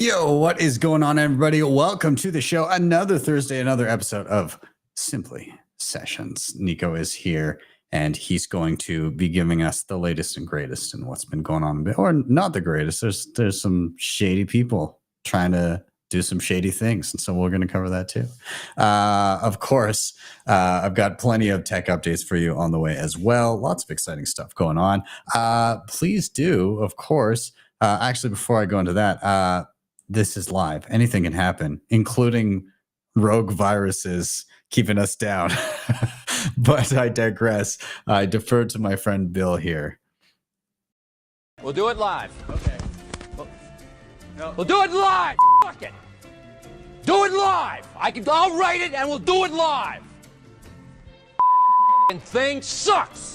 Yo, what is going on, everybody? Welcome to the show. Another Thursday, another episode of Simply Sessions. Nico is here, and he's going to be giving us the latest and greatest in what's been going on. Or not the greatest. There's some shady people trying to do some shady things, and so we're going to cover that too. Of course, I've got plenty of tech updates for you on the way as well. Lots of exciting stuff going on. Please do, of course. Actually, before I go into that, this is live. Anything can happen, including rogue viruses keeping us down. But I digress. I defer to my friend Bill here. We'll do it live. Okay. We'll do it live. Fuck it. Do it live. I'll write it and we'll do it live. And thing sucks.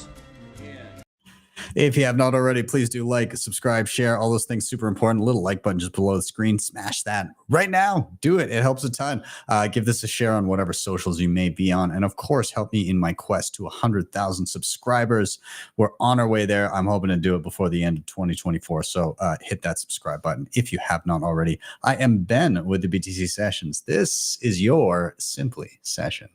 If you have not already, please do like, subscribe, share, all those things. Super important. Little like button just below the screen. Smash that right now. Do it. It helps a ton. Give this a share on whatever socials you may be on. And of course, help me in my quest to 100,000 subscribers. We're on our way there. I'm hoping to do it before the end of 2024. So hit that subscribe button if you have not already. I am Ben with the BTC Sessions. This is your Simply Session.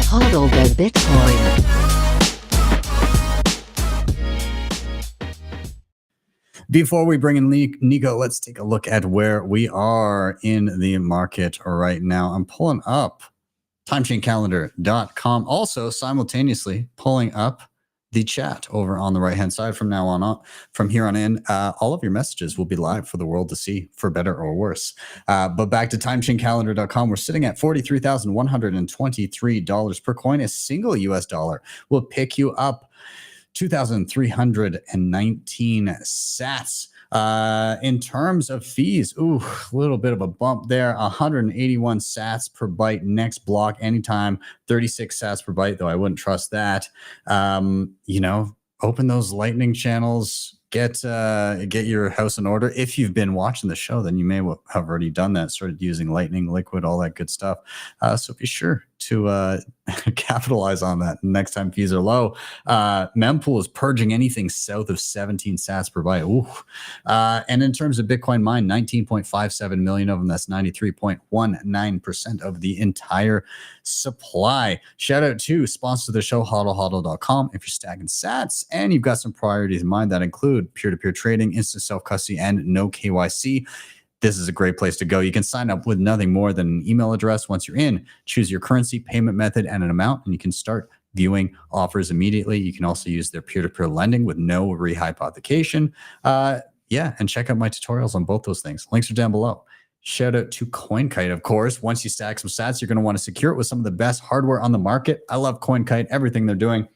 Hodl the Bitcoin. Before we bring in Nico, let's take a look at where we are in the market right now. I'm pulling up timechaincalendar.com. Also, simultaneously pulling up the chat over on the right-hand side from now on. From here on in, all of your messages will be live for the world to see, for better or worse. But back to timechaincalendar.com, we're sitting at $43,123 per coin. A single US dollar will pick you up 2,319 sats. In terms of fees, a little bit of a bump there. 181 sats per byte next block anytime. 36 sats per byte, though I wouldn't trust that. Open those lightning channels. Get your house in order. If you've been watching the show, then you may have already done that. Started using Lightning, Liquid, all that good stuff. So be sure to capitalize on that next time fees are low. Mempool is purging anything south of 17 sats per byte. And in terms of Bitcoin mined, 19.57 million of them. That's 93.19% of the entire supply. Shout out to sponsor of the show, hodlhodl.com. If you're stacking sats and you've got some priorities in mind that include peer-to-peer trading, instant self-custody, and no KYC, this is a great place to go. You can sign up with nothing more than an email address. Once you're in, choose your currency, payment method, and an amount, and you can start viewing offers immediately. You can also use their peer-to-peer lending with no rehypothecation. And check out my tutorials on both those things. Links are down below. Shout out to CoinKite, of course. Once you stack some sats, you're going to want to secure it with some of the best hardware on the market. I love CoinKite, everything they're doing.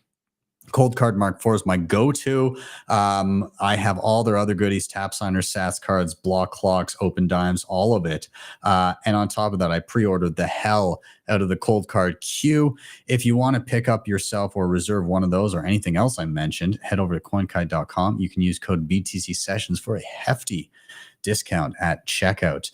Cold Card Mark IV is my go-to. I have all their other goodies, tap signers, sats cards, block clocks, open dimes, all of it. And on top of that, I pre-ordered the hell out of the Cold Card Q. If you want to pick up yourself or reserve one of those or anything else I mentioned, head over to coinkite.com. You can use code BTC Sessions for a hefty discount at checkout.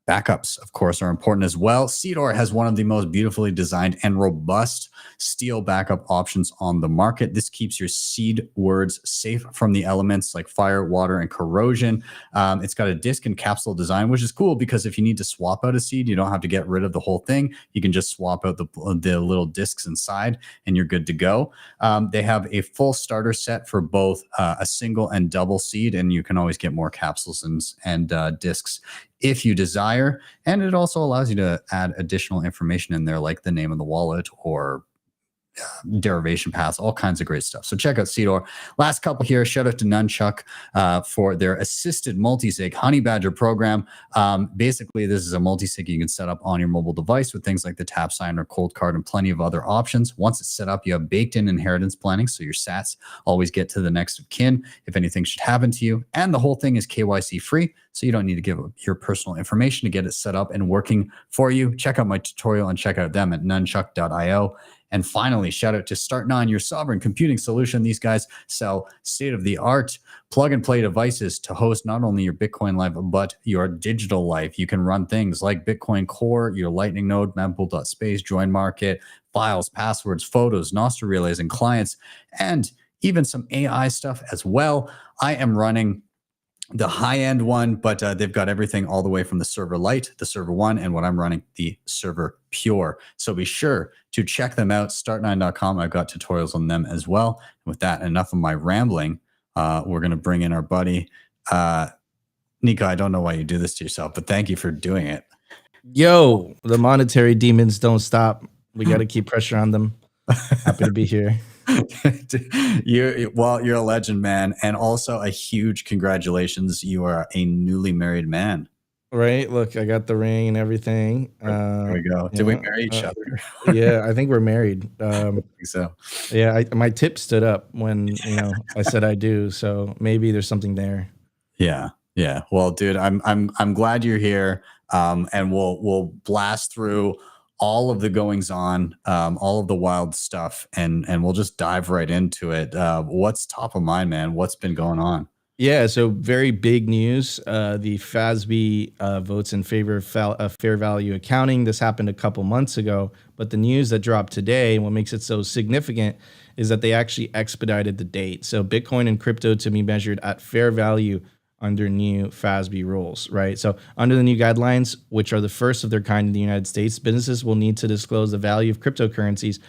Backups, of course, are important as well. Cedar has one of the most beautifully designed and robust steel backup options on the market. This keeps your seed words safe from the elements like fire, water, and corrosion. It's got a disc and capsule design, which is cool because if you need to swap out a seed, you don't have to get rid of the whole thing. You can just swap out the little discs inside and you're good to go. They have a full starter set for both a single and double seed, and you can always get more capsules and discs if you desire. And it also allows you to add additional information in there, like the name of the wallet or derivation paths, all kinds of great stuff. So check out Cedar. Last couple here, shout out to Nunchuk for their assisted multisig honey badger program. Basically, this is a multisig you can set up on your mobile device with things like the tap sign or cold card and plenty of other options. Once it's set up, you have baked in inheritance planning, so your sats always get to the next of kin if anything should happen to you. And the whole thing is KYC free, so you don't need to give your personal information to get it set up and working for you. Check out my tutorial and check out them at nunchuk.io. And finally, shout out to Start9, your sovereign computing solution. These guys sell state-of-the-art plug-and-play devices to host not only your Bitcoin life, but your digital life. You can run things like Bitcoin Core, your Lightning node, mempool.space, Join Market, files, passwords, photos, noster relays, and clients, and even some AI stuff as well. I am running the high-end one, but they've got everything all the way from the server light, the server one, and what I'm running, the server pure. So be sure to check them out, start9.com. I've got tutorials on them as well. And with that, enough of my rambling. We're going to bring in our buddy. Nico, I don't know why you do this to yourself, but thank you for doing it. Yo, the monetary demons don't stop. We got to keep pressure on them. Happy to be here. You're a legend, man. And also a huge congratulations. You are a newly married man. Right. Look, I got the ring and everything. There we go. Did we marry each other? Yeah, I think we're married. I think so. Yeah, my tip stood up when I said I do. So maybe there's something there. Yeah. Yeah. Well, dude, I'm glad you're here. And we'll blast through all of the goings on, all of the wild stuff, and we'll just dive right into it. What's top of mind, man? What's been going on? Yeah, so very big news. The FASB votes in favor of fair value accounting. This happened a couple months ago, but the news that dropped today, and what makes it so significant, is that they actually expedited the date. So Bitcoin and crypto to be measured at fair value under new FASB rules, right? So under the new guidelines, which are the first of their kind in the United States, businesses will need to disclose the value of cryptocurrencies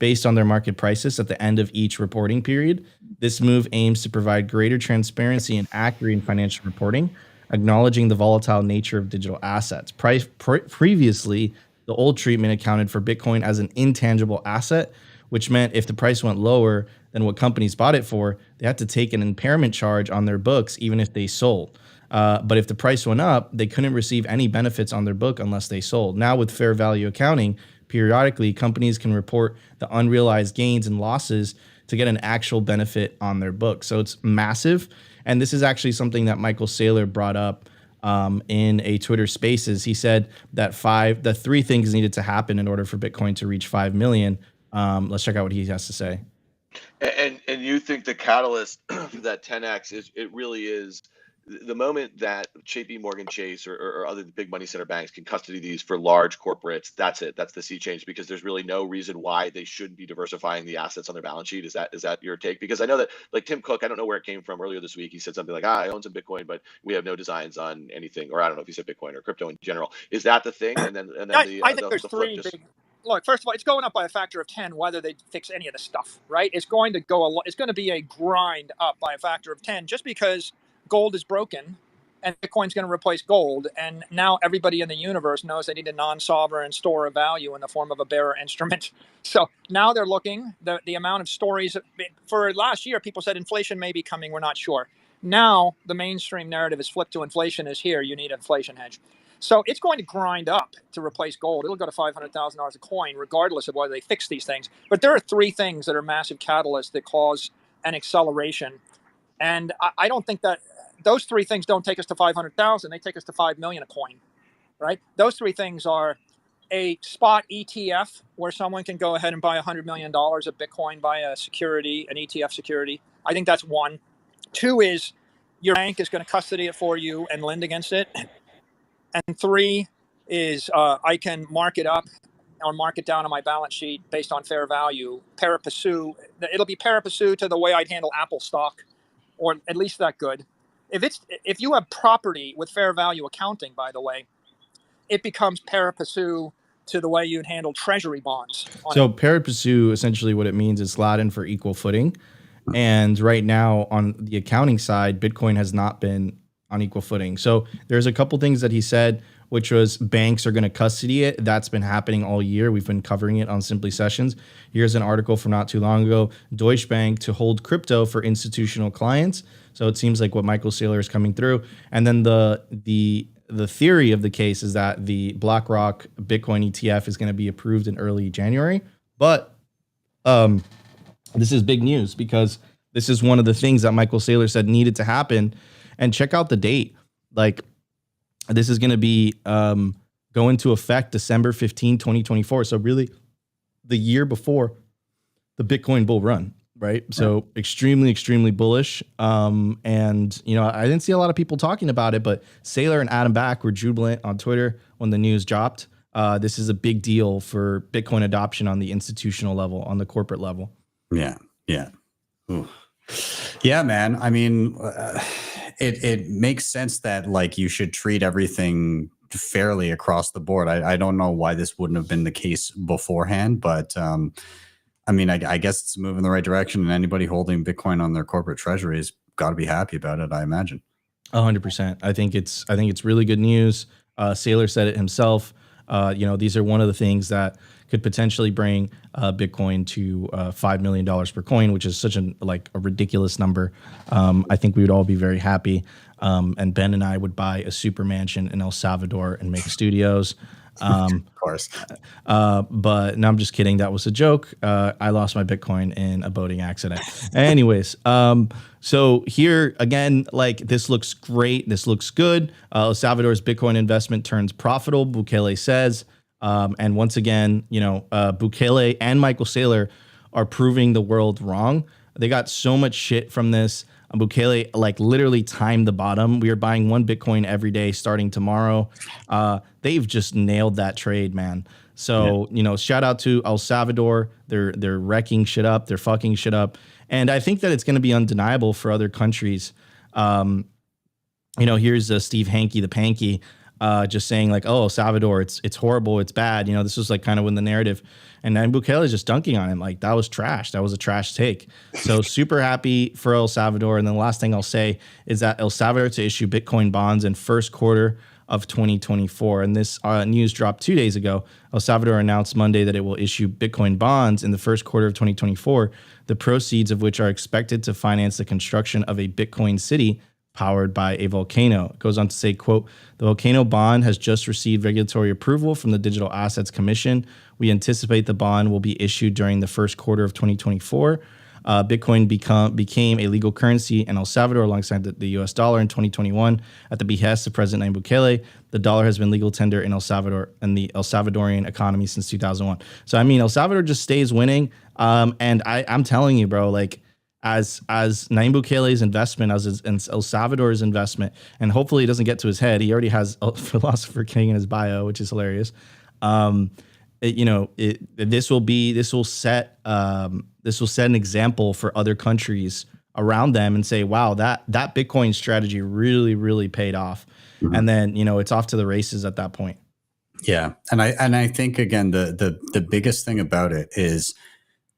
based on their market prices at the end of each reporting period. This move aims to provide greater transparency and accuracy in financial reporting, acknowledging the volatile nature of digital assets. Previously, the old treatment accounted for Bitcoin as an intangible asset, which meant if the price went lower than what companies bought it for, they had to take an impairment charge on their books, even if they sold. But if the price went up, they couldn't receive any benefits on their book unless they sold. Now with fair value accounting, periodically companies can report the unrealized gains and losses to get an actual benefit on their book. So it's massive. And this is actually something that Michael Saylor brought up in a Twitter Spaces. He said that the three things needed to happen in order for Bitcoin to reach 5 million. Let's check out what he has to say. And you think the catalyst for that 10x is it really is the moment that JP Morgan Chase or other big money center banks can custody these for large corporates. That's it. That's the sea change, because there's really no reason why they shouldn't be diversifying the assets on their balance sheet. Is that your take? Because I know that, like Tim Cook, I don't know where it came from earlier this week. He said something like, I own some Bitcoin, but we have no designs on anything. Or I don't know if he said Bitcoin or crypto in general. Is that the thing? And then I think there's three big. Look, first of all, it's going up by a factor of 10 whether they fix any of the stuff, right? It's going to go it's going to be a grind up by a factor of 10 just because gold is broken and Bitcoin's going to replace gold. And now everybody in the universe knows they need a non-sovereign store of value in the form of a bearer instrument. So now they're looking, the amount of stories for last year, people said inflation may be coming. We're not sure. Now the mainstream narrative is flipped to inflation is here. You need an inflation hedge. So it's going to grind up to replace gold. It'll go to $500,000 a coin, regardless of whether they fix these things. But there are three things that are massive catalysts that cause an acceleration. And I don't think that those three things don't take us to 500,000. They take us to 5 million a coin, right? Those three things are a spot ETF where someone can go ahead and buy $100 million of Bitcoin by a security, an ETF security. I think that's one. Two is your bank is going to custody it for you and lend against it. And three is I can mark it up or mark it down on my balance sheet based on fair value. Pari passu. It'll be pari passu to the way I'd handle Apple stock, or at least that good. If you have property with fair value accounting, by the way, it becomes pari passu to the way you'd handle treasury bonds. So pari passu, essentially what it means is Latin for equal footing. And right now on the accounting side, Bitcoin has not been on equal footing. So there's a couple things that he said, which was banks are going to custody it. That's been happening all year. We've been covering it on Simply Sessions. Here's an article from not too long ago. Deutsche Bank to hold crypto for institutional clients. So it seems like what Michael Saylor is coming through. And then the theory of the case is that the BlackRock Bitcoin ETF is going to be approved in early January. But this is big news because this is one of the things that Michael Saylor said needed to happen. And check out the date. Like, this is going to be go into effect December 15, 2024. So really the year before the Bitcoin bull run, right? So extremely, extremely bullish. And, I didn't see a lot of people talking about it, but Saylor and Adam Back were jubilant on Twitter when the news dropped. this is a big deal for Bitcoin adoption on the institutional level, on the corporate level. Yeah. Ooh. Yeah, man. I mean, it makes sense that like you should treat everything fairly across the board. I don't know why this wouldn't have been the case beforehand, but I mean, I guess it's a move in the right direction, and anybody holding Bitcoin on their corporate treasury has got to be happy about it, I imagine. 100%. I think it's really good news. Saylor said it himself. These are one of the things that could potentially bring Bitcoin to $5 million per coin, which is such a ridiculous number. I think we would all be very happy. And Ben and I would buy a super mansion in El Salvador and make studios. Of course. But no, I'm just kidding. That was a joke. I lost my Bitcoin in a boating accident. Anyways, so here again, like this looks great. This looks good. El Salvador's Bitcoin investment turns profitable, Bukele says. And once again, Bukele and Michael Saylor are proving the world wrong. They got so much shit from this. Bukele literally timed the bottom. We are buying 1 Bitcoin every day starting tomorrow. They've just nailed that trade, man. So, shout out to El Salvador. They're wrecking shit up. They're fucking shit up. And I think that it's going to be undeniable for other countries. Here's Steve Hanke, the Panky, just saying oh, El Salvador, it's horrible. It's bad. This was kind of when the narrative. And then Bukele is just dunking on him. That was trash. That was a trash take. So super happy for El Salvador. And then the last thing I'll say is that El Salvador to issue Bitcoin bonds in first quarter of 2024. And this news dropped 2 days ago. El Salvador announced Monday that it will issue Bitcoin bonds in the first quarter of 2024, the proceeds of which are expected to finance the construction of a Bitcoin city powered by a volcano. It goes on to say, quote, the volcano bond has just received regulatory approval from the Digital Assets Commission. We anticipate the bond will be issued during the first quarter of 2024. Bitcoin became a legal currency in El Salvador alongside the US dollar in 2021 at the behest of President Nayib Bukele. The dollar has been legal tender in El Salvador and the El Salvadorian economy since 2001. So, I mean, El Salvador just stays winning. And I'm telling you, bro, as Nayib Bukele's investment, as El Salvador's investment, and hopefully it doesn't get to his head. He already has a philosopher king in his bio, which is hilarious. This will set an example for other countries around them and say, wow, that Bitcoin strategy really, really paid off. Mm-hmm. And then, it's off to the races at that point. Yeah. And I think again, the biggest thing about it is,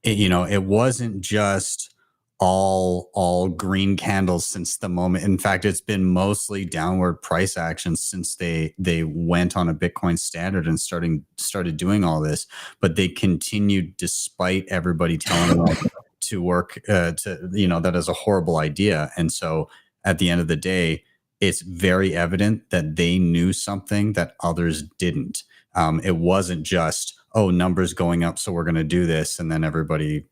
it wasn't just all green candles since the moment. In fact, it's been mostly downward price action since they went on a Bitcoin standard and started doing all this. But they continued despite everybody telling them to work that is a horrible idea. And so at the end of the day, it's very evident that they knew something that others didn't. It wasn't just, oh, numbers going up, so we're going to do this. And then everybody,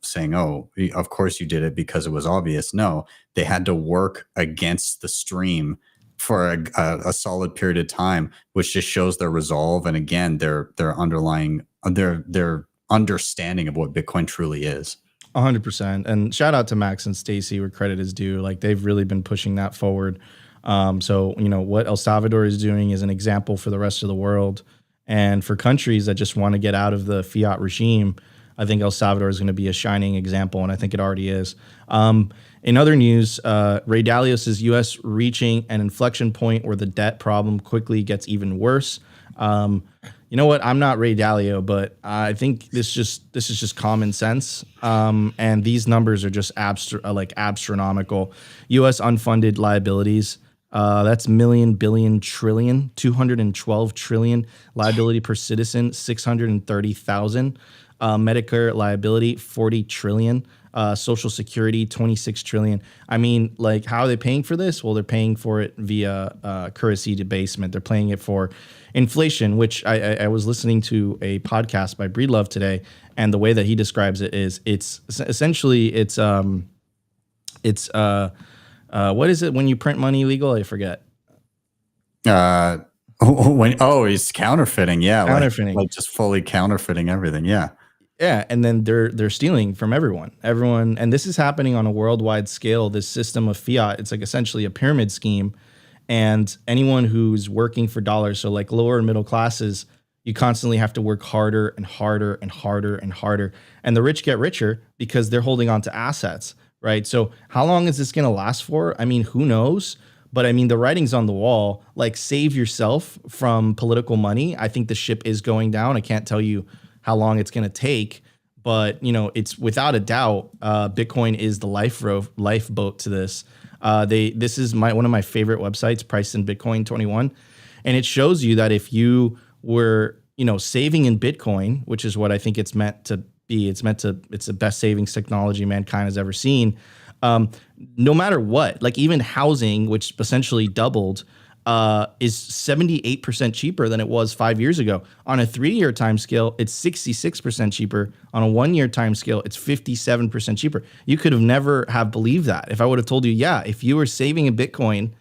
saying, oh, of course you did it because it was obvious. No, they had to work against the stream for a solid period of time, which just shows their resolve. And again, their underlying, their understanding of what Bitcoin truly is. 100%. And shout out to Max and Stacy where credit is due. They've really been pushing that forward. So, what El Salvador is doing is an example for the rest of the world. And for countries that just want to get out of the fiat regime, I think El Salvador is going to be a shining example, and I think it already is. In other news, Ray Dalio says U.S. reaching an inflection point where the debt problem quickly gets even worse. You know what? I'm not Ray Dalio, but I think this is just common sense. And these numbers are just astronomical. U.S. unfunded liabilities. That's million, billion, trillion, 212 trillion. Liability per citizen, 630,000. Medicare liability, 40 trillion. Social Security, 26 trillion. I mean, how are they paying for this? Well, they're paying for it via currency debasement. They're paying it for inflation, which I was listening to a podcast by Breedlove today, and the way that he describes it is it's what is it when you print money legal? I forget. It's counterfeiting. Yeah. Counterfeiting. Just fully counterfeiting everything. Yeah. Yeah. And then they're stealing from everyone. And this is happening on a worldwide scale. This system of fiat, it's essentially a pyramid scheme. And anyone who's working for dollars, so lower and middle classes, You constantly have to work harder and harder and harder and harder. And the rich get richer because they're holding on to assets, right? So how long is this going to last for? I mean, who knows? But I mean, the writing's on the wall. Like, save yourself from political money. I think the ship is going down. I can't tell you how long it's going to take, but you know, it's without a doubt, Bitcoin is the lifeboat to this. This is one of my favorite websites, Priced in Bitcoin 21, and it shows you that if you were, you know, saving in Bitcoin, which is what I think it's meant to be, it's the best savings technology mankind has ever seen. No matter what, like even housing, which essentially doubled, is 78% cheaper than it was 5 years ago. On a 3-year time scale, it's 66% cheaper. On a 1-year time scale, it's 57% cheaper. You could have never have believed that if I would have told you, yeah, if you were saving in Bitcoin,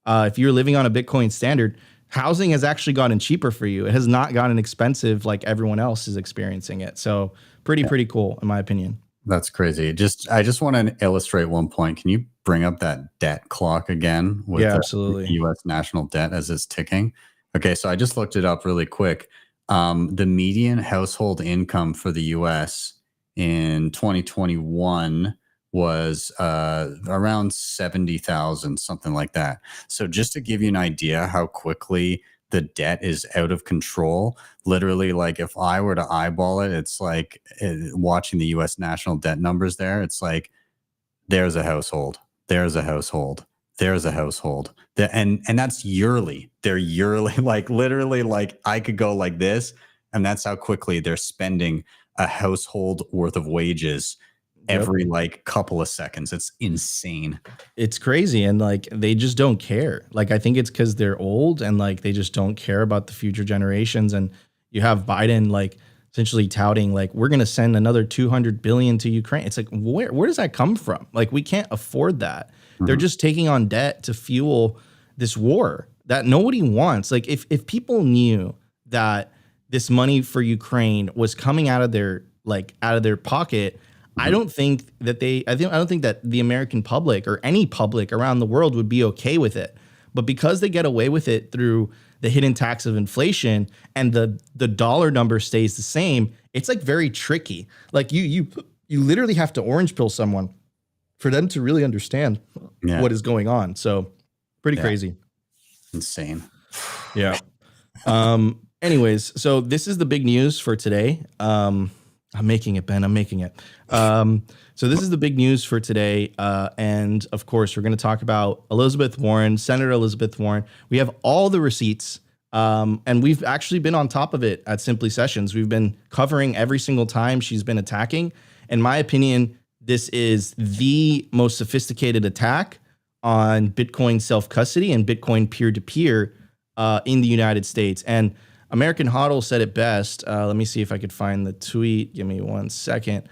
if you were living on a Bitcoin standard, housing has actually gotten cheaper for you. It has not gotten expensive like everyone else is experiencing it. So pretty cool, in my opinion. That's crazy. I just want to illustrate one point. Can you bring up that debt clock again with absolutely. the U.S. national debt as it's ticking? Okay, so I just looked it up really quick. The median household income for the U.S. in 2021 was around 70,000, something like that. So just to give you an idea how quickly the debt is out of control, literally, like if I were to eyeball it, it's like watching the US national debt numbers there. It's like, there's a household, there's a household, there's a household. And that's yearly. They're yearly, like literally, like I could go like this, and that's how quickly they're spending a household worth of wages every like couple of seconds. It's insane. It's crazy. And like, they just don't care. Like, I think it's because they're old and like, they just don't care about the future generations. And you have Biden, like essentially touting, like, we're going to send another 200 billion to Ukraine. It's like, where does that come from? Like, we can't afford that. Mm-hmm. They're just taking on debt to fuel this war that nobody wants. Like, if people knew that this money for Ukraine was coming out of their pocket, I don't think that I don't think that the American public or any public around the world would be okay with it. But because they get away with it through the hidden tax of inflation and the dollar number stays the same, it's like very tricky. Like you literally have to orange pill someone for them to really understand what is going on. So pretty crazy. Insane. Yeah. Anyways, so this is the big news for today. I'm making it, Ben. I'm making it. So this is the big news for today. And of course, we're going to talk about Elizabeth Warren, Senator Elizabeth Warren. We have all the receipts. And we've actually been on top of it at Simply Sessions. We've been covering every single time she's been attacking. In my opinion, this is the most sophisticated attack on Bitcoin self-custody and Bitcoin peer-to-peer in the United States. And American Hodl said it best. Let me see if I could find the tweet. Give me 1 second.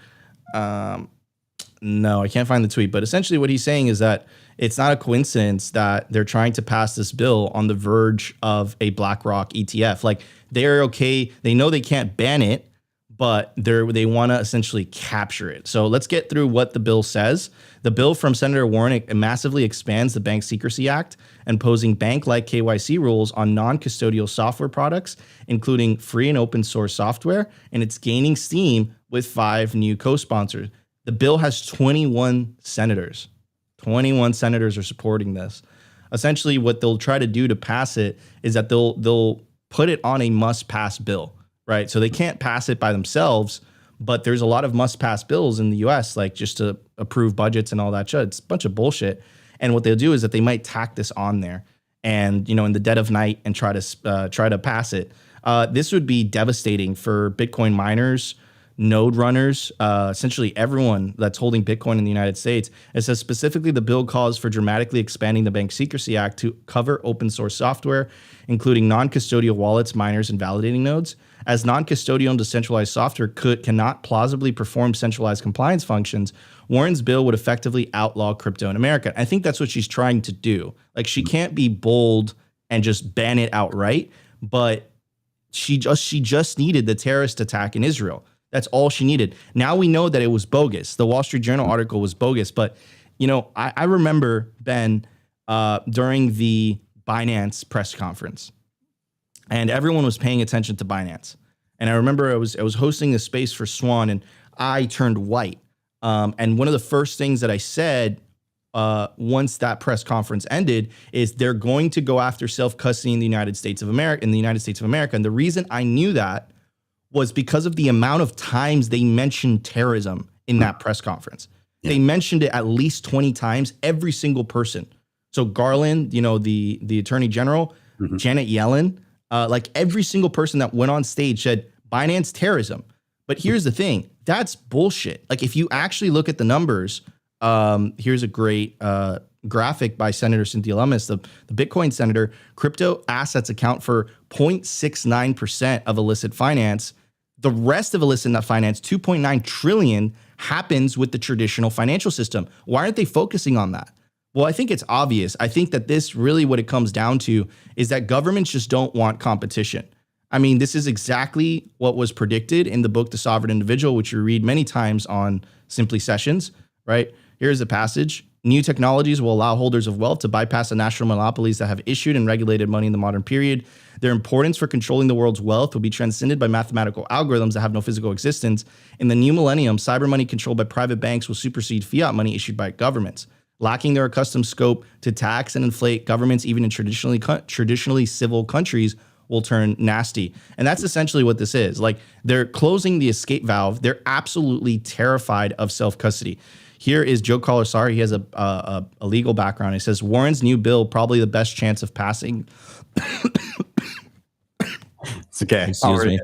No, I can't find the tweet. But essentially what he's saying is that it's not a coincidence that they're trying to pass this bill on the verge of a BlackRock ETF. Like, they're okay. They know they can't ban it, but they want to essentially capture it. So let's get through what the bill says. The bill from Senator Warren massively expands the Bank Secrecy Act, imposing bank-like KYC rules on non-custodial software products, including free and open source software, and it's gaining steam with 5 new co-sponsors. The bill has 21 senators. 21 senators are supporting this. Essentially, what they'll try to do to pass it is that they'll put it on a must-pass bill, right? So they can't pass it by themselves, but there's a lot of must-pass bills in the U.S., like just to approve budgets and all that shit. It's a bunch of bullshit. And what they'll do is that they might tack this on there, and in the dead of night, and try to pass it. This would be devastating for Bitcoin miners, node runners, essentially everyone that's holding Bitcoin in the United States. It says specifically the bill calls for dramatically expanding the Bank Secrecy Act to cover open source software, including non-custodial wallets, miners, and validating nodes. As non-custodial and decentralized software cannot plausibly perform centralized compliance functions, Warren's bill would effectively outlaw crypto in America. I think that's what she's trying to do. Like, she can't be bold and just ban it outright, but she just needed the terrorist attack in Israel. That's all she needed. Now we know that it was bogus. The Wall Street Journal article was bogus. But, I remember, Ben, during the Binance press conference, and everyone was paying attention to Binance. And I remember I was hosting a space for Swan, and I turned white. And one of the first things that I said once that press conference ended is they're going to go after self-custody in the United States of America. And the reason I knew that was because of the amount of times they mentioned terrorism in that press conference. Yeah. They mentioned it at least 20 times, every single person. So Garland, the Attorney General, Janet Yellen, like every single person that went on stage said Binance terrorism. But here's the thing, that's bullshit. Like if you actually look at the numbers, here's a great graphic by Senator Cynthia Lummis, the Bitcoin senator. Crypto assets account for 0.69% of illicit finance. The rest of illicit finance, 2.9 trillion, happens with the traditional financial system. Why aren't they focusing on that? Well, I think it's obvious. I think that this really what it comes down to is that governments just don't want competition. I mean, this is exactly what was predicted in the book, The Sovereign Individual, which you read many times on Simply Sessions, right? Here's the passage. New technologies will allow holders of wealth to bypass the national monopolies that have issued and regulated money in the modern period. Their importance for controlling the world's wealth will be transcended by mathematical algorithms that have no physical existence. In the new millennium, cyber money controlled by private banks will supersede fiat money issued by governments. Lacking their accustomed scope to tax and inflate, governments, even in traditionally civil countries, will turn nasty. And that's essentially what this is. Like, they're closing the escape valve. They're absolutely terrified of self-custody. Here is Joe Colasari. He has a legal background. He says, Warren's new bill, probably the best chance of passing. It's okay. Excuse me.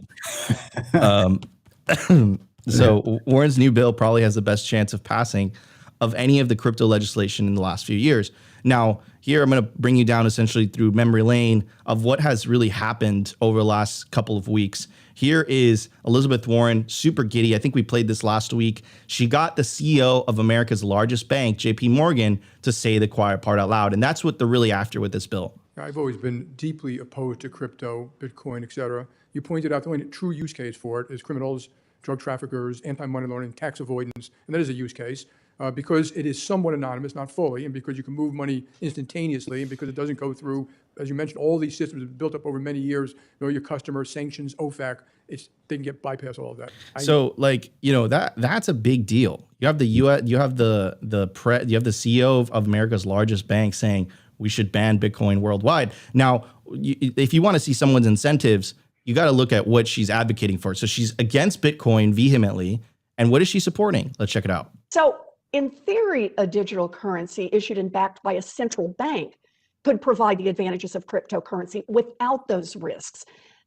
So Warren's new bill probably has the best chance of passing of any of the crypto legislation in the last few years. Now, here I'm going to bring you down essentially through memory lane of what has really happened over the last couple of weeks. Here is Elizabeth Warren, super giddy. I think we played this last week. She got the CEO of America's largest bank, JP Morgan, to say the quiet part out loud. And that's what they're really after with this bill. I've always been deeply opposed to crypto, Bitcoin, et cetera. You pointed out the only true use case for it is criminals, drug traffickers, anti-money laundering, tax avoidance. And that is a use case. Because it is somewhat anonymous, not fully, and because you can move money instantaneously, and because it doesn't go through, as you mentioned, all these systems have built up over many years, know your customer, sanctions, OFAC, they can get bypass all of that. So, that's a big deal. You have the US, you have the CEO of America's largest bank saying we should ban Bitcoin worldwide. Now, if you want to see someone's incentives, you got to look at what she's advocating for. So she's against Bitcoin vehemently, and what is she supporting? Let's check it out. So, in theory, a digital currency issued and backed by a central bank could provide the advantages of cryptocurrency without those risks.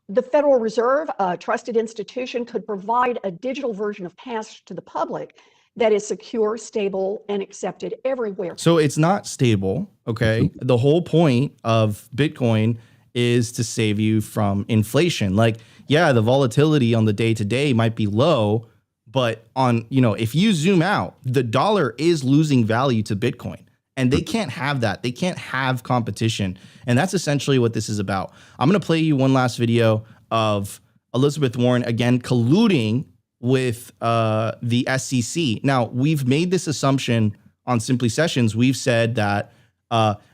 The Federal Reserve, a trusted institution, could provide a digital version of cash to the public that is secure, stable, and accepted everywhere. So it's not stable, okay? The whole point of Bitcoin is to save you from inflation. Like, yeah, the volatility on the day-to-day might be low, but if you zoom out, the dollar is losing value to Bitcoin, and they can't have that. They can't have competition. And that's essentially what this is about. I'm going to play you one last video of Elizabeth Warren, again, colluding with the SEC. Now, we've made this assumption on Simply Sessions. We've said that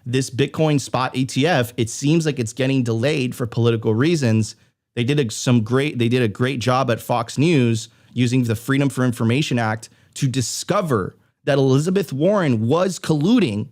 this Bitcoin spot ETF, it seems like it's getting delayed for political reasons. They did a great job at Fox News using the Freedom for Information Act to discover that Elizabeth Warren was colluding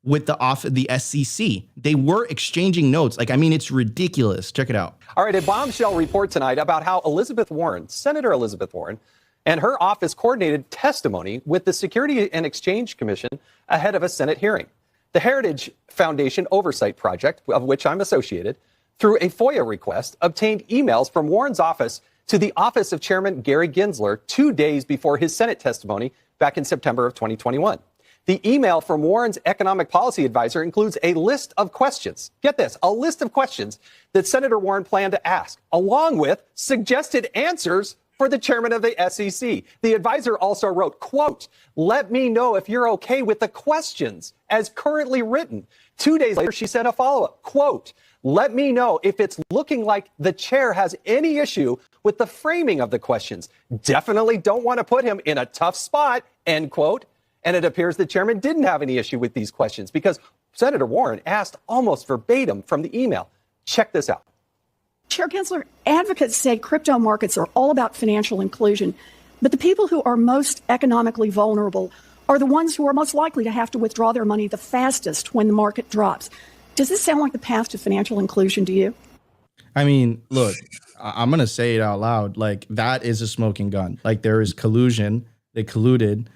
with the SEC. They were exchanging notes. It's ridiculous. Check it out. All right, a bombshell report tonight about how Elizabeth Warren, Senator Elizabeth Warren, and her office coordinated testimony with the Security and Exchange Commission ahead of a Senate hearing. The Heritage Foundation Oversight Project, of which I'm associated, through a FOIA request, obtained emails from Warren's office to the office of Chairman Gary Gensler 2 days before his Senate testimony back in September of 2021. The email from Warren's economic policy advisor includes a list of questions. Get this, a list of questions that Senator Warren planned to ask, along with suggested answers for the chairman of the SEC. The advisor also wrote, quote, "Let me know if you're okay with the questions as currently written." 2 days later, she sent a follow-up, quote, "Let me know if it's looking like the chair has any issue with the framing of the questions. Definitely don't want to put him in a tough spot," end quote. And it appears the chairman didn't have any issue with these questions because Senator Warren asked almost verbatim from the email. Check this out. Chair Gensler, advocates say crypto markets are all about financial inclusion, but the people who are most economically vulnerable are the ones who are most likely to have to withdraw their money the fastest when the market drops. Does this sound like the path to financial inclusion to you? I mean, look, I'm going to say it out loud. Like, that is a smoking gun. Like, there is collusion. They colluded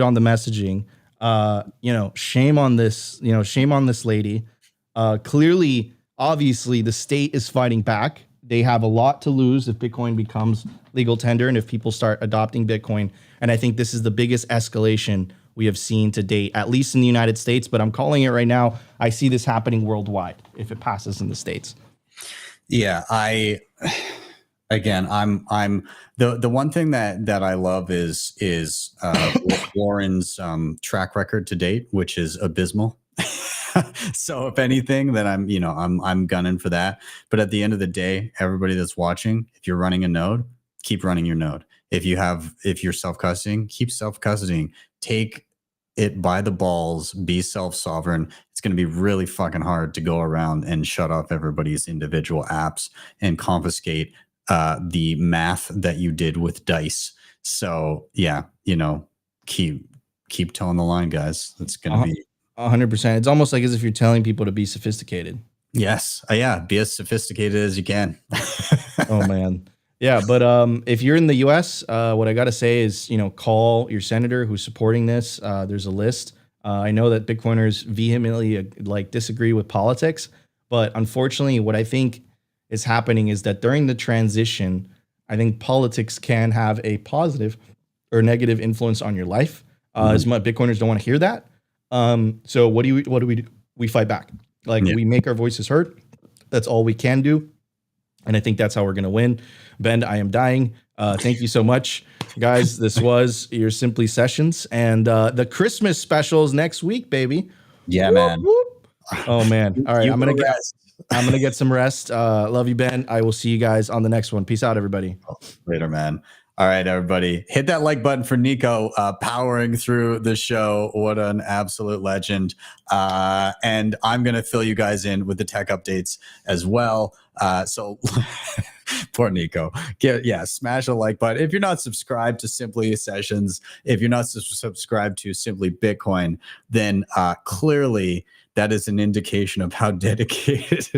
on the messaging. Shame on this, shame on this lady. Clearly, obviously, the state is fighting back. They have a lot to lose if Bitcoin becomes legal tender and if people start adopting Bitcoin. And I think this is the biggest escalation we have seen to date, at least in the United States. But I'm calling it right now. I see this happening worldwide if it passes in the States. Yeah, I'm the one thing that I love is Warren's track record to date, which is abysmal. So if anything, then I'm gunning for that. But at the end of the day, everybody that's watching, if you're running a node, keep running your node. If you're self-custodying, keep self-custodying. Take it by the balls, be self-sovereign. It's going to be really fucking hard to go around and shut off everybody's individual apps and confiscate the math that you did with dice. So yeah, keep towing the line, guys. It's going to be 100%. It's almost like as if you're telling people to be sophisticated. Yes. Yeah. Be as sophisticated as you can. Oh man. Yeah. But if you're in the US, what I got to say is, call your senator who's supporting this. There's a list. I know that Bitcoiners vehemently disagree with politics, but unfortunately what I think is happening is that during the transition, I think politics can have a positive or negative influence on your life. As much Bitcoiners don't want to hear that. So what do we do? We fight back. We make our voices heard. That's all we can do. And I think that's how we're going to win. Ben, I am dying. Thank you so much, guys. This was your Simply Sessions and the Christmas specials next week, baby. Yeah, man. Whoop. Oh man. All right. I'm going to get some rest. Love you, Ben. I will see you guys on the next one. Peace out, everybody. Later, man. All right, everybody, hit that like button for Nico powering through the show. What an absolute legend. And I'm going to fill you guys in with the tech updates as well. So poor Nico. Smash a like button. If you're not subscribed to Simply Sessions, if you're not subscribed to Simply Bitcoin, then clearly that is an indication of how dedicated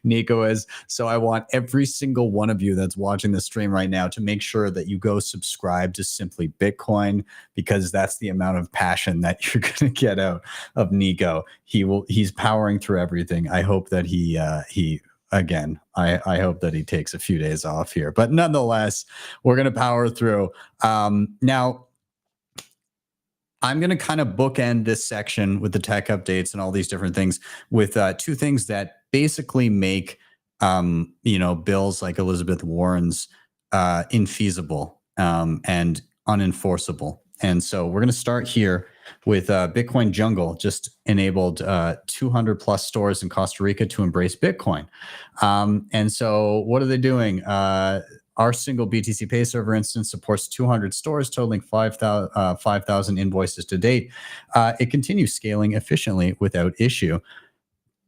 Nico is. So I want every single one of you that's watching the stream right now to make sure that you go subscribe to Simply Bitcoin, because that's the amount of passion that you're going to get out of Nico. He's powering through everything. I hope that I hope that he takes a few days off here, but nonetheless, we're going to power through. Now, I'm going to kind of bookend this section with the tech updates and all these different things with two things that basically make, bills like Elizabeth Warren's infeasible and unenforceable. And so we're going to start here with Bitcoin Jungle just enabled 200 plus stores in Costa Rica to embrace Bitcoin. And so what are they doing? Our single BTC Pay server instance supports 200 stores, totaling 5,000 invoices to date. It continues scaling efficiently without issue.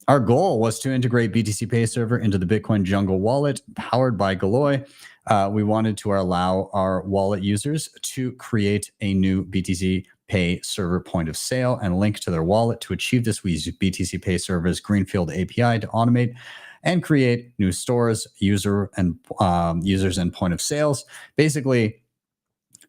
Our goal was to integrate BTC Pay server into the Bitcoin Jungle wallet powered by Galoy. We wanted to allow our wallet users to create a new BTC Pay server point of sale and link to their wallet. To achieve this, we use BTC Pay server's Greenfield API to automate and create new stores, users and point of sales. Basically,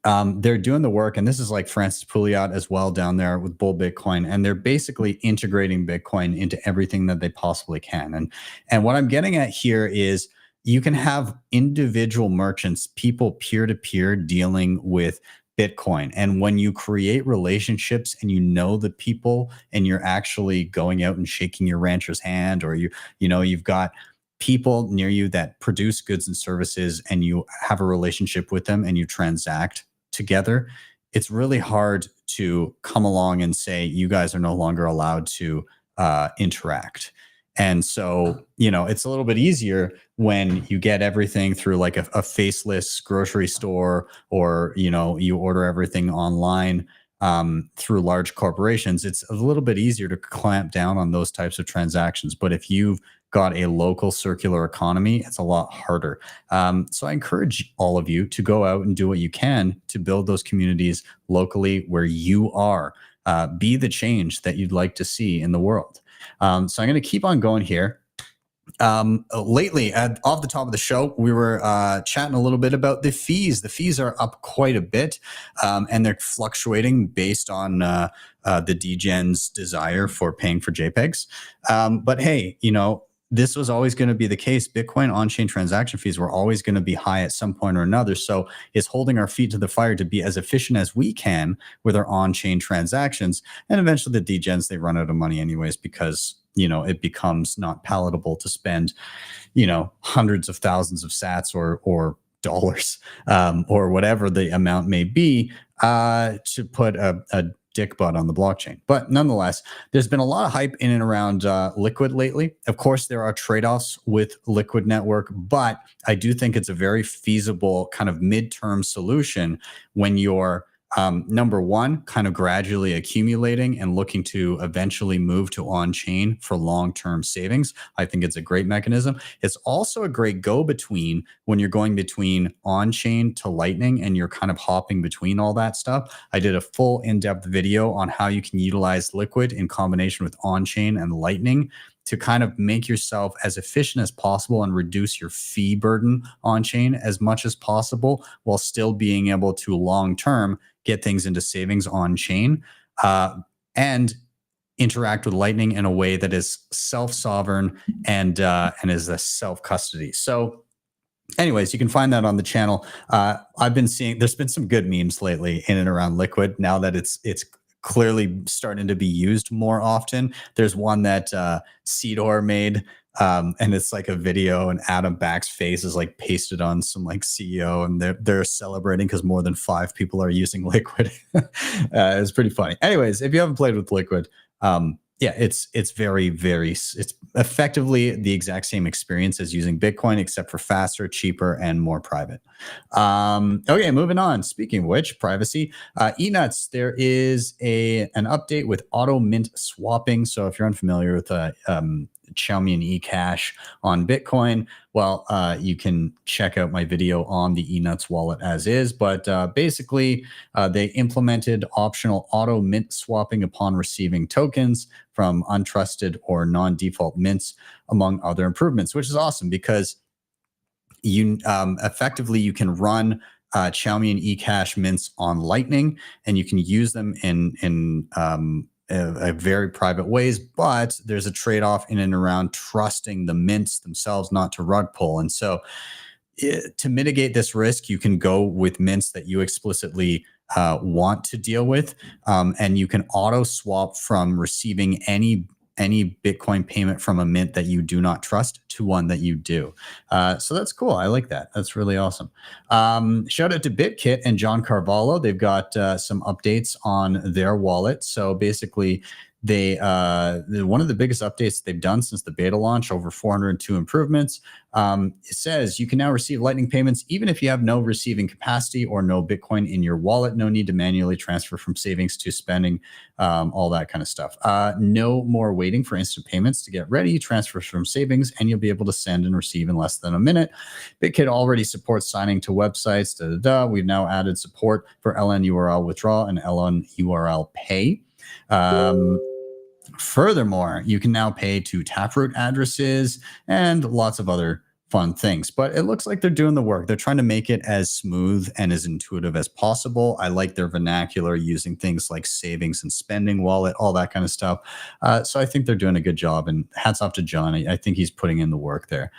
they're doing the work, and this is like Francis Pouliot as well down there with Bull Bitcoin, and they're basically integrating Bitcoin into everything that they possibly can. And what I'm getting at here is you can have individual merchants, people peer-to-peer dealing with Bitcoin. And when you create relationships and you know the people and you're actually going out and shaking your rancher's hand, or you've got people near you that produce goods and services and you have a relationship with them and you transact together, it's really hard to come along and say you guys are no longer allowed to interact. And so, it's a little bit easier when you get everything through like a faceless grocery store, or, you order everything online through large corporations. It's a little bit easier to clamp down on those types of transactions. But if you've got a local circular economy, it's a lot harder. So I encourage all of you to go out and do what you can to build those communities locally where you are. Be the change that you'd like to see in the world. So I'm going to keep on going here. Lately, off the top of the show, we were chatting a little bit about the fees. The fees are up quite a bit, and they're fluctuating based on the DGen's desire for paying for JPEGs. But hey, this was always going to be the case. Bitcoin on-chain transaction fees were always going to be high at some point or another. So it's holding our feet to the fire to be as efficient as we can with our on-chain transactions. And eventually the DGens, they run out of money anyways, because it becomes not palatable to spend, hundreds of thousands of sats or dollars, or whatever the amount may be, to put a dick butt on the blockchain. But nonetheless, there's been a lot of hype in and around Liquid lately. Of course, there are trade-offs with Liquid Network, but I do think it's a very feasible kind of midterm solution when you're number one, kind of gradually accumulating and looking to eventually move to on-chain for long-term savings. I think it's a great mechanism. It's also a great go-between when you're going between on-chain to Lightning and you're kind of hopping between all that stuff. I did a full in-depth video on how you can utilize Liquid in combination with on-chain and Lightning to kind of make yourself as efficient as possible and reduce your fee burden on-chain as much as possible, while still being able to long-term get things into savings on-chain, and interact with Lightning in a way that is self-sovereign and is a self-custody. So anyways, you can find that on the channel. I've been seeing, there's been some good memes lately in and around Liquid now that it's clearly starting to be used more often. There's one that Cedar made, and it's like a video, and Adam Back's face is like pasted on some like CEO, and they're celebrating because more than 5 people are using Liquid. It's pretty funny. Anyways, if you haven't played with Liquid, it's it's effectively the exact same experience as using Bitcoin, except for faster, cheaper, and more private. Okay, moving on. Speaking of which, privacy, eNuts, there is an update with auto mint swapping. So if you're unfamiliar with Xiaomi and eCash on Bitcoin, well, you can check out my video on the eNuts wallet as is. But basically, they implemented optional auto mint swapping upon receiving tokens from untrusted or non-default mints, among other improvements, which is awesome because you effectively you can run Xiaomi and eCash mints on Lightning, and you can use them in very private ways, but there's a trade-off in and around trusting the mints themselves not to rug pull. And so to mitigate this risk, you can go with mints that you explicitly want to deal with, and you can auto swap from receiving any Bitcoin payment from a mint that you do not trust to one that you do. So that's cool. I like that. That's really awesome. Shout out to BitKit and John Carvalho. They've got some updates on their wallet. So basically, one of the biggest updates they've done since the beta launch, over 402 improvements. It says you can now receive Lightning payments even if you have no receiving capacity or no Bitcoin in your wallet. No need to manually transfer from savings to spending, all that kind of stuff. No more waiting for instant payments to get ready. Transfer from savings, and you'll be able to send and receive in less than a minute. BitKit already supports signing to websites. We've now added support for LN URL withdrawal and LN URL pay. Furthermore, you can now pay to Taproot addresses and lots of other fun things. But it looks like they're doing the work. They're trying to make it as smooth and as intuitive as possible. I like their vernacular, using things like savings and spending wallet, all that kind of stuff. So I think they're doing a good job, and hats off to John. I think he's putting in the work there.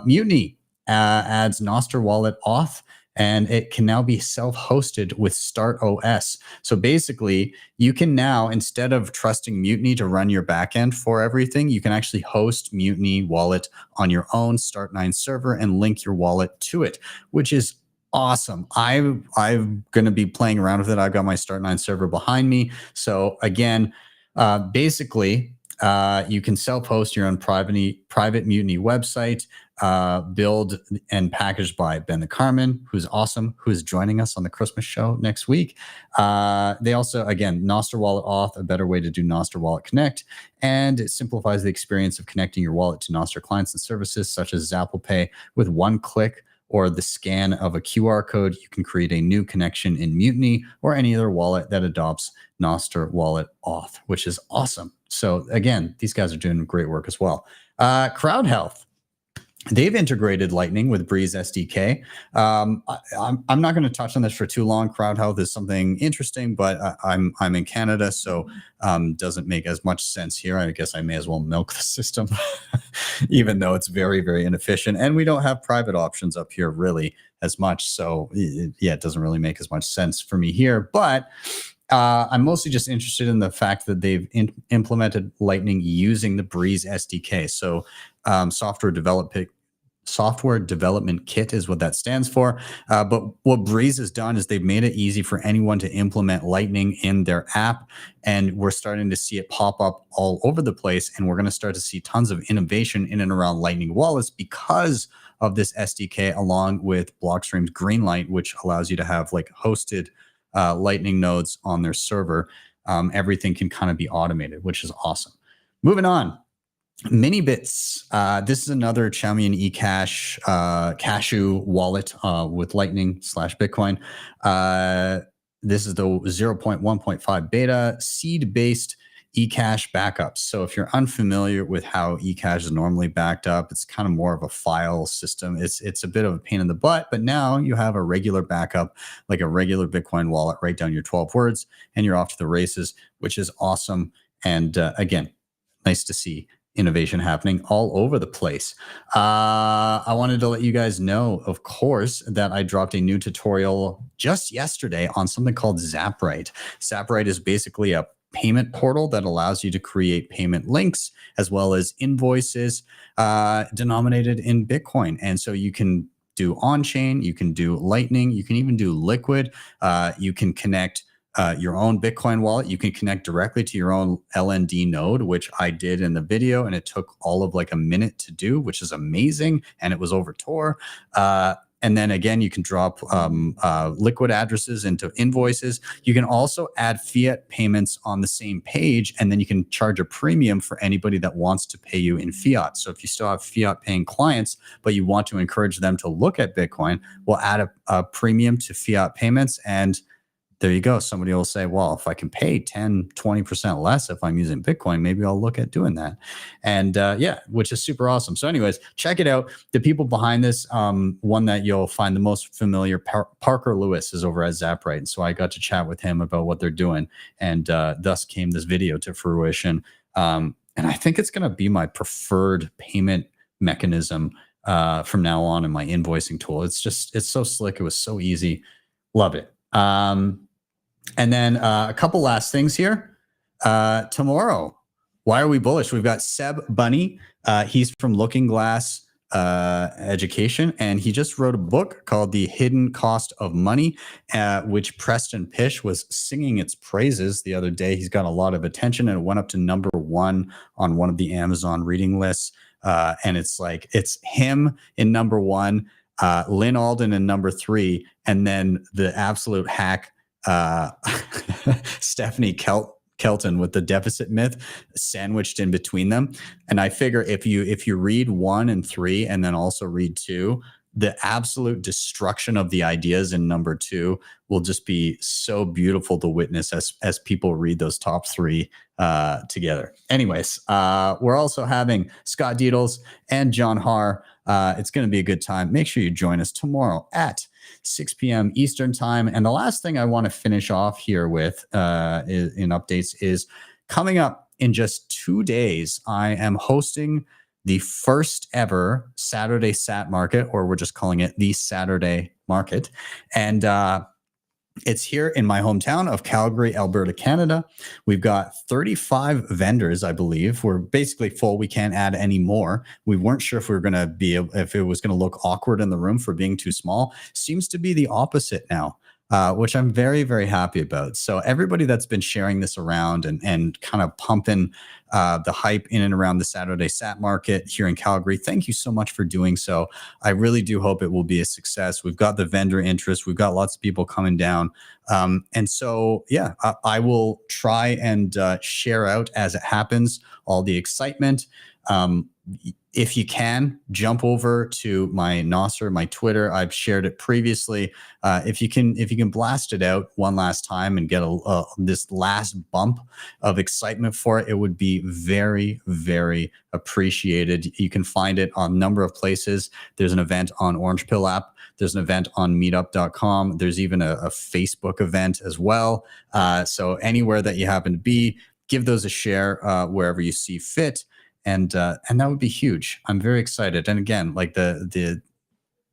Mutiny adds Nostr Wallet auth, and it can now be self-hosted with Start OS. So basically, you can now, instead of trusting Mutiny to run your backend for everything, you can actually host Mutiny Wallet on your own Start9 server and link your wallet to it, which is awesome. I'm going to be playing around with it. I've got my Start9 server behind me. So again, basically, You can self-host your own private Mutiny website, build and packaged by Ben the Carmen, who's awesome, who is joining us on the Christmas show next week. They also, again, Nostr Wallet Auth, a better way to do Nostr Wallet Connect, and it simplifies the experience of connecting your wallet to Nostr clients and services such as Apple Pay with one click or the scan of a QR code. You can create a new connection in Mutiny or any other wallet that adopts Nostr Wallet Auth, which is awesome. So again, these guys are doing great work as well. Crowd Health. They've integrated Lightning with Breeze SDK. I'm not going to touch on this for too long. Crowd Health is something interesting, but I'm in Canada, so doesn't make as much sense here. I guess I may as well milk the system, even though it's very, very inefficient. And we don't have private options up here really as much. So it doesn't really make as much sense for me here. But I'm mostly just interested in the fact that they've implemented Lightning using the Breeze SDK. So software development kit is what that stands for. But what Breeze has done is they've made it easy for anyone to implement Lightning in their app. And we're starting to see it pop up all over the place. And we're going to start to see tons of innovation in and around Lightning wallets because of this SDK, along with Blockstream's Greenlight, which allows you to have like hosted Lightning nodes on their server. Everything can kind of be automated, which is awesome. Moving on. Minibits. This is another Chaumian eCash cashew wallet with Lightning /Bitcoin. This is the 0.1.5 beta seed-based eCash backups. So if you're unfamiliar with how eCash is normally backed up, it's kind of more of a file system. It's a bit of a pain in the butt, but now you have a regular backup, like a regular Bitcoin wallet. Write down your 12 words and you're off to the races, which is awesome. And again, nice to see innovation happening all over the place. I wanted to let you guys know, of course, that I dropped a new tutorial just yesterday on something called Zaprite. Zaprite is basically a payment portal that allows you to create payment links as well as invoices denominated in Bitcoin. And so you can do on-chain, you can do Lightning, you can even do Liquid. You can connect your own Bitcoin wallet. You can connect directly to your own LND node, which I did in the video, and it took all of like a minute to do, which is amazing. And it was over Tor. And then again, you can drop liquid addresses into invoices. You can also add fiat payments on the same page, and then you can charge a premium for anybody that wants to pay you in fiat. So if you still have fiat paying clients, but you want to encourage them to look at Bitcoin, we'll add a premium to fiat payments. And there you go. Somebody will say, well, if I can pay 10, 20% less if I'm using Bitcoin, maybe I'll look at doing that. And which is super awesome. So anyways, check it out. The people behind this, one that you'll find the most familiar, Parker Lewis, is over at Zaprite. And so I got to chat with him about what they're doing. And thus came this video to fruition. And I think it's going to be my preferred payment mechanism from now on in my invoicing tool. It's so slick. It was so easy. Love it. And then a couple last things here. Tomorrow, why are we bullish? We've got Seb Bunny. He's from Looking Glass Education, and he just wrote a book called The Hidden Cost of Money, which Preston Pish was singing its praises the other day. He's got a lot of attention, and it went up to #1 on one of the Amazon reading lists. And it's him in #1, Lynn Alden in #3, and then the absolute hack Stephanie Kelton with the deficit myth sandwiched in between them. And I figure if you read 1 and 3 and then also read 2, the absolute destruction of the ideas in #2 will just be so beautiful to witness as people read those top 3 together. Anyways, we're also having Scott Deedles and John Haar. It's going to be a good time. Make sure you join us tomorrow at 6 p.m. Eastern time. And the last thing I want to finish off here with in updates is coming up in just 2 days, I am hosting the first ever Saturday Sat Market, or we're just calling it the Saturday Market. And it's here in my hometown of Calgary, Alberta, Canada. We've got 35 vendors, I believe. We're basically full. We can't add any more. We weren't sure if we were going to be, if it was going to look awkward in the room for being too small. Seems to be the opposite now. which I'm very, very happy about. So everybody that's been sharing this around and kind of pumping the hype in and around the Saturday Sat market here in Calgary, thank you so much for doing so. I really do hope it will be a success. We've got the vendor interest. We've got lots of people coming down. And so, yeah, I will try and share out as it happens all the excitement. If you can, jump over to my Nostr, my Twitter. I've shared it previously. If you can blast it out one last time and get this last bump of excitement for it, it would be very, very appreciated. You can find it on a number of places. There's an event on Orange Pill app. There's an event on meetup.com. There's even a Facebook event as well. So anywhere that you happen to be, give those a share wherever you see fit. And that would be huge. I'm very excited. And again, like the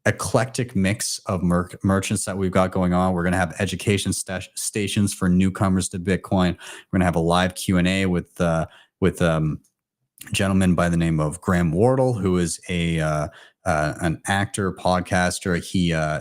eclectic mix of merchants that we've got going on. We're going to have education stations for newcomers to Bitcoin. We're going to have a live Q&A with a gentleman by the name of Graham Wardle, who is an actor, podcaster.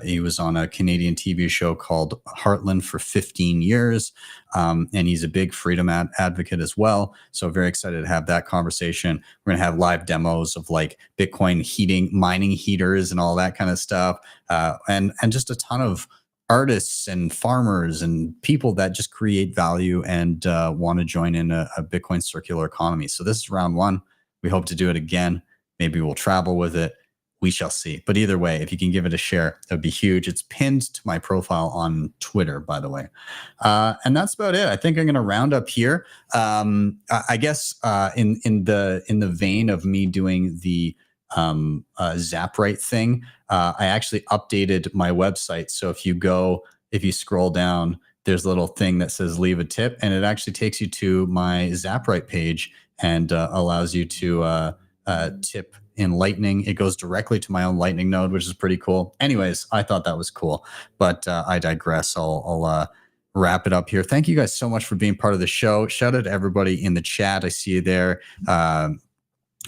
He was on a Canadian TV show called Heartland for 15 years. And he's a big freedom advocate as well. So very excited to have that conversation. We're going to have live demos of like Bitcoin mining heaters and all that kind of stuff. And just a ton of artists and farmers and people that just create value and want to join in a Bitcoin circular economy. So this is round one. We hope to do it again. Maybe we'll travel with it. We shall see. But either way, if you can give it a share, that would be huge. It's pinned to my profile on Twitter, by the way. And that's about it. I think I'm going to round up here. I guess in the vein of me doing the Zapright thing, I actually updated my website. So if you scroll down, there's a little thing that says leave a tip, and it actually takes you to my Zapright page and allows you to tip in Lightning. It goes directly to my own Lightning node, which is pretty cool. Anyways, I thought that was cool, but I digress. I'll wrap it up here. Thank you guys so much for being part of the show. Shout out to everybody in the chat. I see you there.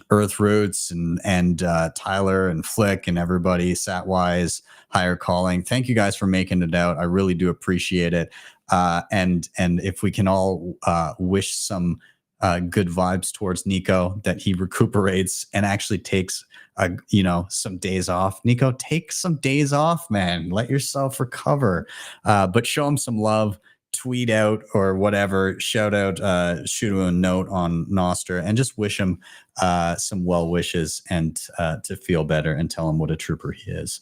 Earth Roots and Tyler and Flick and everybody, Satwise, Higher Calling. Thank you guys for making it out. I really do appreciate it. And if we can all wish some good vibes towards Nico, that he recuperates and actually takes some days off. Nico, take some days off, man. Let yourself recover. But show him some love. Tweet out or whatever, shout out, shoot him a note on Nostr and just wish him some well wishes and to feel better and tell him what a trooper he is.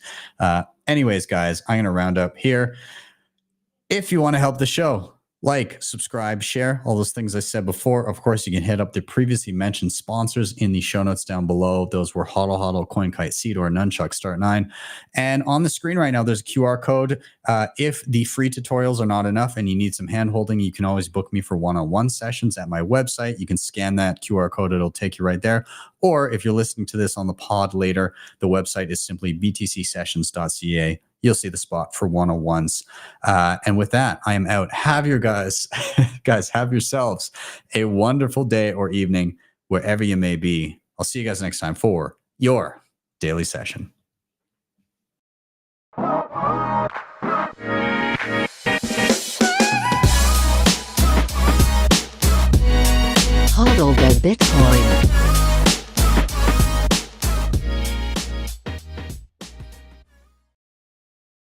Anyways, guys, I'm going to round up here. If you want to help the show, like, subscribe, share, all those things I said before. Of course, you can hit up the previously mentioned sponsors in the show notes down below. Those were Hodl Hodl, CoinKite, Seedor, Nunchuk, Start9. And on the screen right now, there's a QR code. If the free tutorials are not enough and you need some hand-holding, you can always book me for one-on-one sessions at my website. You can scan that QR code. It'll take you right there. Or if you're listening to this on the pod later, the website is simply btcsessions.ca. You'll see the spot for one-on-ones. And with that, I am out. Have your guys have yourselves a wonderful day or evening wherever you may be. I'll see you guys next time for your daily session. Hodl the Bitcoin.